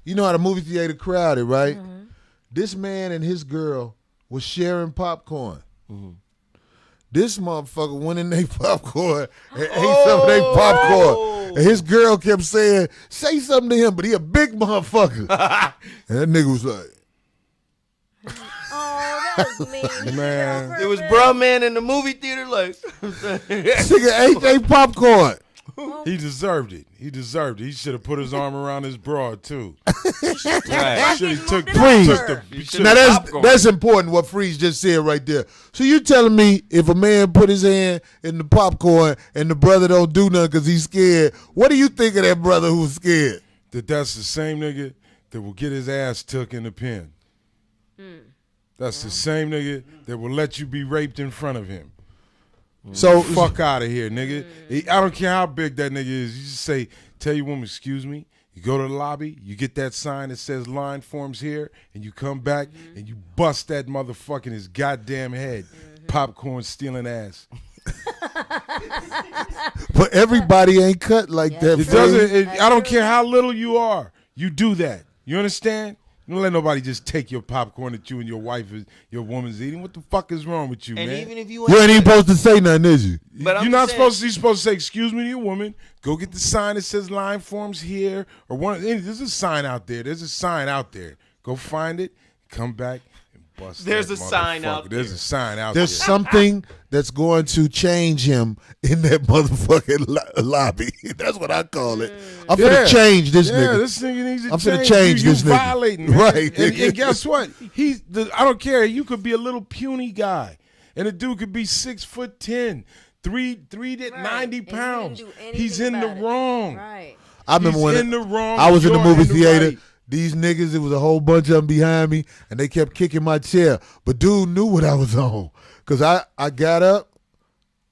You know how the movie theater crowded, right? This man and his girl was sharing popcorn. This motherfucker went in their popcorn and ate some of their popcorn. And his girl kept saying, say something to him, but he a big motherfucker. And that nigga was like, oh, that was mean. Man. It was bruh man in the movie theater like. nigga ate their popcorn. He deserved it. He deserved it. He should have put his arm around his broad too. Right. Should have took Freeze. the Now that's important what Freeze just said right there. So you telling me if a man put his hand in the popcorn and the brother don't do nothing because he's scared, what do you think of that brother who's scared? That's the same nigga that will get his ass took in the pen. That's the same nigga that will let you be raped in front of him. So Fuck out of here, nigga. I don't care how big that nigga is. You just say, tell your woman, excuse me. You go to the lobby, you get that sign that says line forms here, and you come back and you bust that motherfucker in his goddamn head. Popcorn stealing ass. But everybody ain't cut like that. It doesn't. I don't care how little you are. You do that. You understand? You don't let nobody just take your popcorn that you and your wife, your woman's eating. What the fuck is wrong with you, And man? even if you ain't even supposed to say nothing, is you? But I'm You're not saying- supposed to. You're supposed to say, "Excuse me," to your woman. Go get the sign that says "line forms here," or one. There's a sign out there. There's a sign out there. Go find it. Come back and bust. There's that a sign motherfucker. out There's there. a sign out There's there. something that's going to change him in that motherfucking lobby. That's what I call it. I'm finna change this nigga. This nigga needs to I'm finna change. change you this nigga. violating, man. Right. And guess what? I don't care. You could be a little puny guy, and the dude could be 6'10", 90 pounds. He's in the wrong. Right. I remember He's when in the wrong. I was in the you're movie in the theater. right. These niggas, it was a whole bunch of them behind me, and they kept kicking my chair. But dude knew what I was on, cause I got up,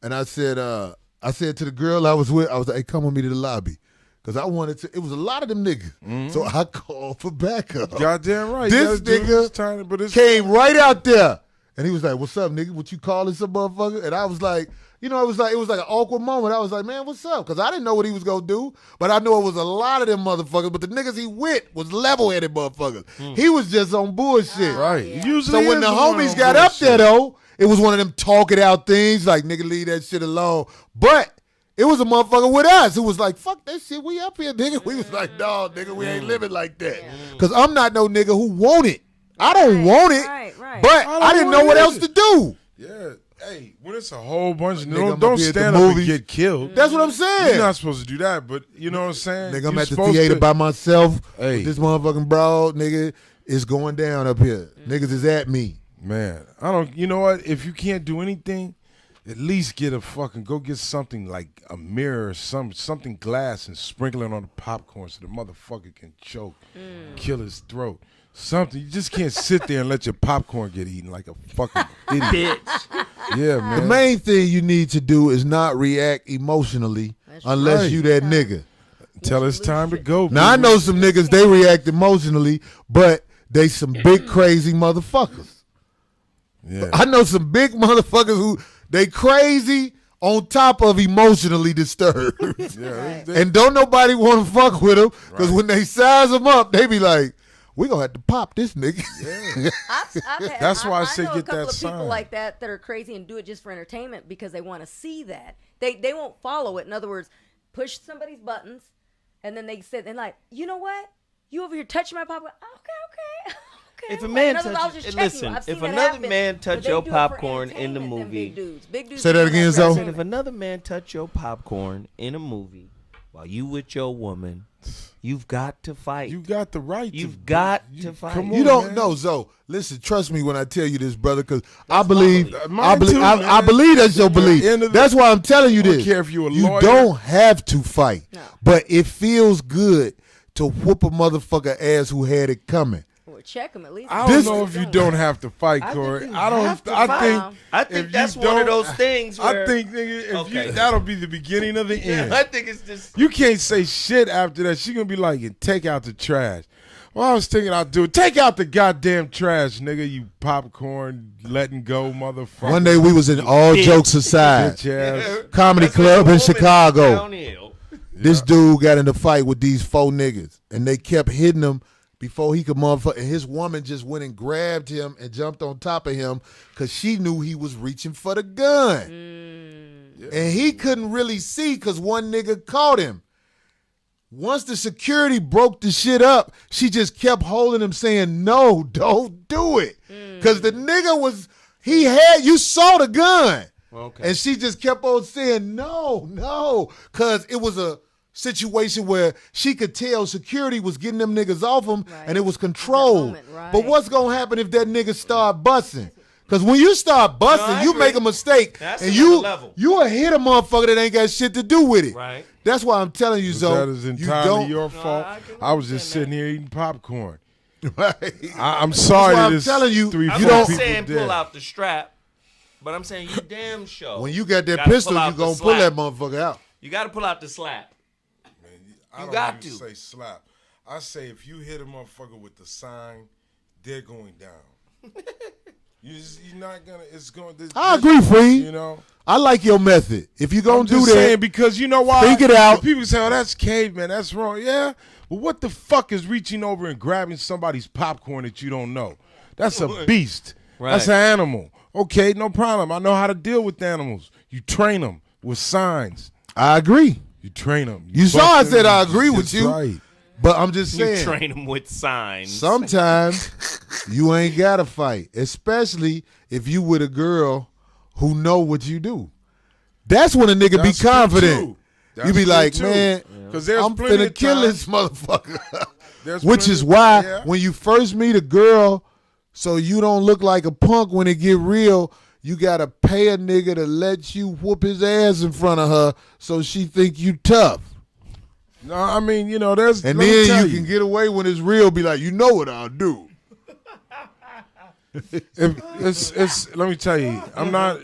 and I said to the girl I was with, I was like, "Hey, come with me to the lobby," cause I wanted to. It was a lot of them niggas, so I called for backup. Goddamn right. This nigga tiny, but it's came right out there, and he was like, "What's up, nigga? What you calling some motherfucker?" And I was like, it was like an awkward moment. I was like, "Man, what's up?" Because I didn't know what he was gonna do, but I knew it was a lot of them motherfuckers. But the niggas he with was level-headed motherfuckers. He was just on bullshit. right. Yeah. Usually So when is the one homies on got up bullshit. there though, it was one of them talking out things like, "Nigga, leave that shit alone." But it was a motherfucker with us who was like, "Fuck that shit, we up here, nigga." We was like, "No, nigga, we ain't living like that." Cause I'm not no nigga who want it. I don't want it, Right. but I didn't know what else to do. Yeah. Hey, when it's a whole bunch of Nigga, I'm don't up here at the stand up and movies. get killed. That's what I'm saying. You're not supposed to do that, but you know what I'm saying? Nigga, I'm You're at the supposed theater to- by myself. Hey. With this motherfucking broad, nigga, it's going down up here. Niggas is at me. Man, you know what? If you can't do anything, at least go get something like a mirror or something glass and sprinkle it on the popcorn so the motherfucker can choke, kill his throat. Something. You just can't sit there and let your popcorn get eaten like a fucking idiot. Yeah, man. The main thing you need to do is not react emotionally unless right. you that nigga. Tell it's time to go. Now, I know some niggas, they react emotionally, but they some big crazy motherfuckers. Yeah. I know some big motherfuckers who they crazy on top of emotionally disturbed. Yeah, And don't nobody want to fuck with them because when they size them up, they be like, we gonna have to pop this nigga. That's why I say know get a couple that of sign. people like that are crazy and do it just for entertainment because they want to see that. They won't follow it. In other words, push somebody's buttons, and then they sit and like, you know what? You over here touching my popcorn? Okay. If a Like, man in other words, I was touches, just checking you. listen, I've seen if that another happen, man but touch they your do it for popcorn in the entertainment, them movie, big dudes Say that do again, for Zo. I said, entertainment. if another man touch your popcorn in a movie while you with your woman, you've got to fight. You got the right. You've got to fight. Come on, You don't man. know, Zoe. Listen, trust me when I tell you this, brother, because I believe, Mine I believe, too, I man. believe that's your belief. end of the- That's why I'm telling you I don't this. care if you a You lawyer. don't have to fight, No. but it feels good to whoop a motherfucker ass who had it coming. Or check them at least. I don't This- know if you don't have to fight, I Corey. think you I don't. have to I fight. think. I think if that's you one of don't- those things where I think, nigga, if Okay. you that'll be the beginning of the end. I think it's just You can't say shit after that. She gonna be like, "And take out the trash." Well, I was thinking I'd do it. Take out the goddamn trash, nigga. You popcorn letting go, motherfucker. One day we was in All Jokes Aside Bitch ass. comedy That's club when in the woman Chicago. downhill. This dude got in a fight with these 4 niggas, and they kept hitting him before he could motherfucker. And his woman just went and grabbed him and jumped on top of him because she knew he was reaching for the gun. And he couldn't really see because one nigga caught him. Once the security broke the shit up, she just kept holding him saying, no, don't do it. Because the nigga you saw the gun. Okay. And she just kept on saying, no. Because it was a situation where she could tell security was getting them niggas off him and it was controlled. But what's going to happen if that nigga start busting? Because when you start busting, you make a mistake. That's and another level. you will hit a motherfucker that ain't got shit to do with it. Right. That's why I'm telling you, Zoe. That is entirely your fault. I was just sitting here eating popcorn. Right. I'm sorry that I'm telling you, three, I'm four not people saying dead. pull out the strap, but I'm saying you damn sure. When you got that gotta pistol, pull you out going the to pull that slap. motherfucker out. You got to pull out the slap. I don't got even to. say slap. I say if you hit a motherfucker with the sign, they're going down. You're not gonna. It's going. I agree, Freed. You know. I like your method. If you going I'm to do just that, saying because you know why. think it out. People say, "Oh, that's caveman. That's wrong." Yeah. But what the fuck is reaching over and grabbing somebody's popcorn that you don't know? That's a beast. Right. That's an animal. Okay, no problem. I know how to deal with animals. You train them with signs. I agree. You train them. You saw I said I agree with That's you. Right. But I'm just saying. You train them with signs. Sometimes you ain't got to fight, especially if you with a girl who know what you do. That's when a nigga That's be confident. true. You That's be true, like, too. man, 'Cause there's I'm plenty finna of kill times- this motherfucker. There's Which plenty- is why yeah. when you first meet a girl, so you don't look like a punk when it get real, you got to pay a nigga to let you whoop his ass in front of her so she think you tough. No, I mean, you know, there's. And let me then tell you can get away when it's real, be like, you know what I'll do. It's let me tell you, I'm not,